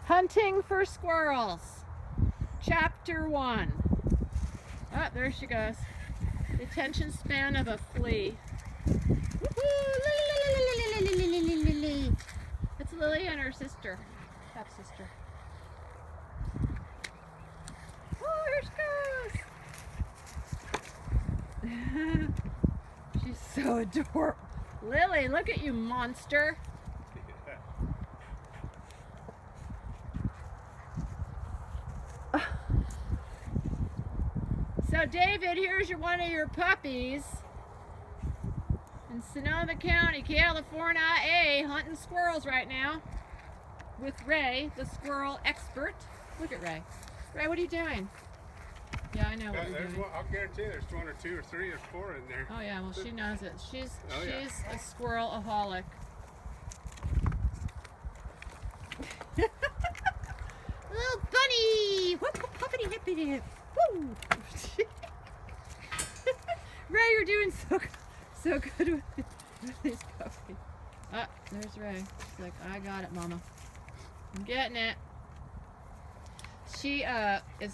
Hunting for squirrels. Chapter 1. Oh, there she goes. The attention span of a flea. It's Lily and her sister. Half-sister. Oh, here she goes. She's so adorable. Lily, look at you, monster. So David, here's one of your puppies in Sonoma County, California, hunting squirrels right now with Ray, the squirrel expert. Look at Ray. Ray, what are you doing? Yeah, I know what you're doing. I'll guarantee there's one or two or three or four in there. Oh yeah, well she knows it. She's a squirrel-aholic. Little bunny! Whoop, hoppity hippity hip. Woo! Ray, you're doing so good with these puppies. Ah, there's Ray. She's like, I got it, Mama. I'm getting it. She is